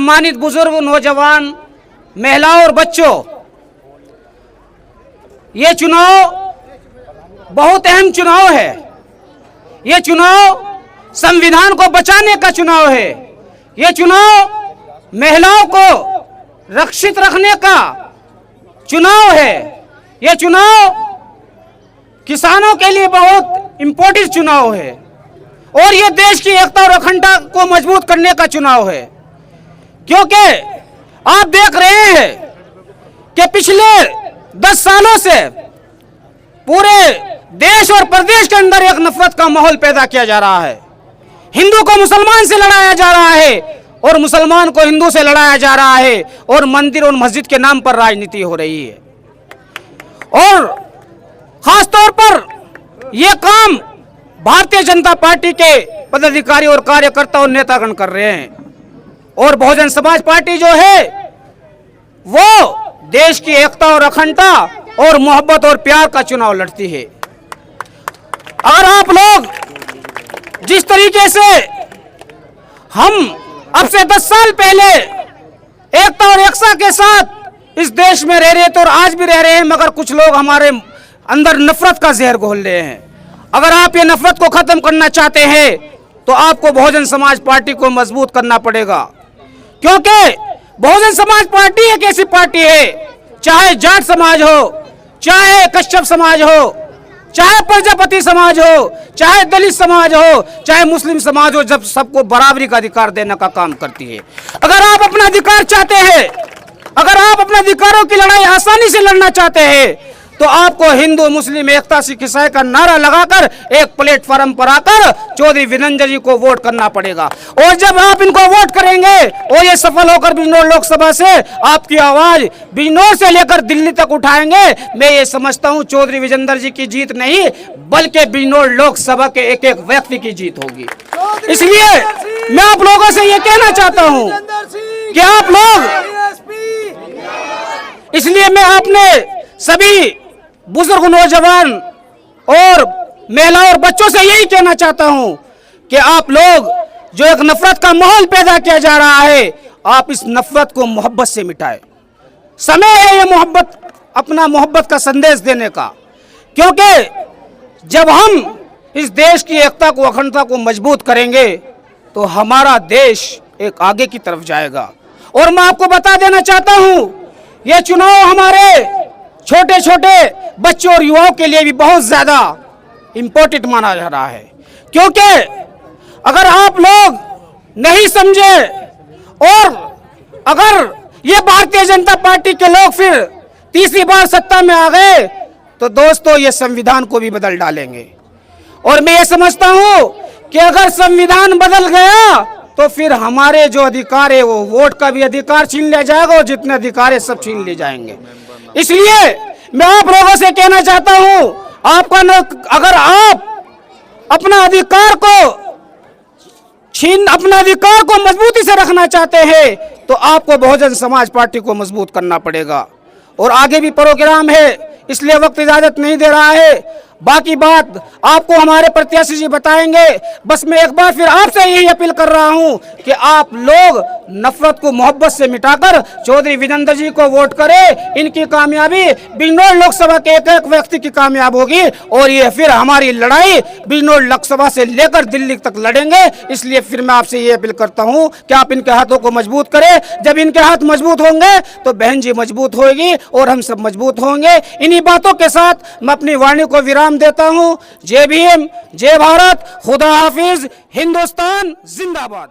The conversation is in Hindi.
सम्मानित बुजुर्ग, नौजवान, महिलाओं और बच्चों, ये चुनाव बहुत अहम चुनाव है। ये चुनाव संविधान को बचाने का चुनाव है। ये चुनाव महिलाओं को रक्षित रखने का चुनाव है। ये चुनाव किसानों के लिए बहुत इम्पोर्टेंट चुनाव है और ये देश की एकता और अखंडता को मजबूत करने का चुनाव है। क्योंकि आप देख रहे हैं कि पिछले 10 सालों से पूरे देश और प्रदेश के अंदर एक नफरत का माहौल पैदा किया जा रहा है। हिंदू को मुसलमान से लड़ाया जा रहा है और मुसलमान को हिंदू से लड़ाया जा रहा है और मंदिर और मस्जिद के नाम पर राजनीति हो रही है। और खास तौर पर यह काम भारतीय जनता पार्टी के पदाधिकारी और कार्यकर्ता और नेतागण कर रहे हैं। और बहुजन समाज पार्टी जो है वो देश की एकता और अखंडता और मोहब्बत और प्यार का चुनाव लड़ती है। अगर आप लोग जिस तरीके से हम अब से 10 साल पहले एकता और एकता के साथ इस देश में रह रहे थे और आज भी रह रहे हैं, मगर कुछ लोग हमारे अंदर नफरत का जहर घोल रहे हैं। अगर आप ये नफरत को खत्म करना चाहते हैं तो आपको बहुजन समाज पार्टी को मजबूत करना पड़ेगा। क्योंकि बहुजन समाज पार्टी एक ऐसी पार्टी है, चाहे जाट समाज हो, चाहे कश्यप समाज हो, चाहे प्रजापति समाज हो, चाहे दलित समाज हो, चाहे मुस्लिम समाज हो, जब सबको बराबरी का अधिकार देने का काम करती है। अगर आप अपना अधिकार चाहते हैं, अगर आप अपने अधिकारों की लड़ाई आसानी से लड़ना चाहते हैं तो आपको हिंदू मुस्लिम एकता सिख ईसाई का नारा लगाकर एक प्लेटफॉर्म पर आकर चौधरी वीरेंद्र जी को वोट करना पड़ेगा। और जब आप इनको वोट करेंगे और ये सफल होकर बिजनौर लोकसभा से आपकी आवाज बिजनौर से लेकर दिल्ली तक उठाएंगे, मैं ये समझता हूं चौधरी वीरेंद्र जी की जीत नहीं बल्कि बिजनौर लोकसभा के एक एक व्यक्ति की जीत होगी। इसलिए मैं आप लोगों से ये कहना चाहता हूं कि आप लोग, इसलिए मैं आपने सभी बुजुर्ग, नौजवान और महिलाओं और बच्चों से यही कहना चाहता हूं कि आप लोग जो एक नफरत का माहौल पैदा किया जा रहा है, आप इस नफरत को मोहब्बत से मिटाएं। समय है ये अपना मोहब्बत का संदेश देने का। क्योंकि जब हम इस देश की एकता को, अखंडता को मजबूत करेंगे तो हमारा देश एक आगे की तरफ जाएगा। और मैं आपको बता देना चाहता हूं, यह चुनाव हमारे छोटे छोटे बच्चों और युवाओं के लिए भी बहुत ज्यादा इंपॉर्टेंट माना जा रहा है। क्योंकि अगर आप लोग नहीं समझे और अगर ये भारतीय जनता पार्टी के लोग फिर तीसरी बार सत्ता में आ गए तो दोस्तों ये संविधान को भी बदल डालेंगे। और मैं ये समझता हूं कि अगर संविधान बदल गया तो फिर हमारे जो अधिकार है वो वोट का भी अधिकार छीन लिया जाएगा और जितने अधिकार है सब छीन लिए जाएंगे। इसलिए मैं आप लोगों से कहना चाहता हूं, अगर आप अपना अधिकार को मजबूती से रखना चाहते हैं तो आपको बहुजन समाज पार्टी को मजबूत करना पड़ेगा। और आगे भी प्रोग्राम है, इसलिए वक्त इजाजत नहीं दे रहा है। बाकी बात आपको हमारे प्रत्याशी जी बताएंगे। बस मैं एक बार फिर आपसे यही अपील कर रहा हूं कि आप लोग नफरत को मोहब्बत से मिटाकर चौधरी वीरेंद्र जी को वोट करें। इनकी कामयाबी बिजनौर लोकसभा के एक एक व्यक्ति की कामयाब होगी और ये फिर हमारी लड़ाई बिजनौर लोकसभा से लेकर दिल्ली तक लड़ेंगे। इसलिए फिर मैं आपसे ये अपील करता हूं कि आप इनके हाथों को मजबूत करें। जब इनके हाथ मजबूत होंगे तो बहन जी मजबूत होगी और हम सब मजबूत होंगे। इन्हीं बातों के साथ मैं अपनी वाणी को विराम देता हूं। जय भीम, जय भारत, खुदा हाफिज, हिंदुस्तान जिंदाबाद।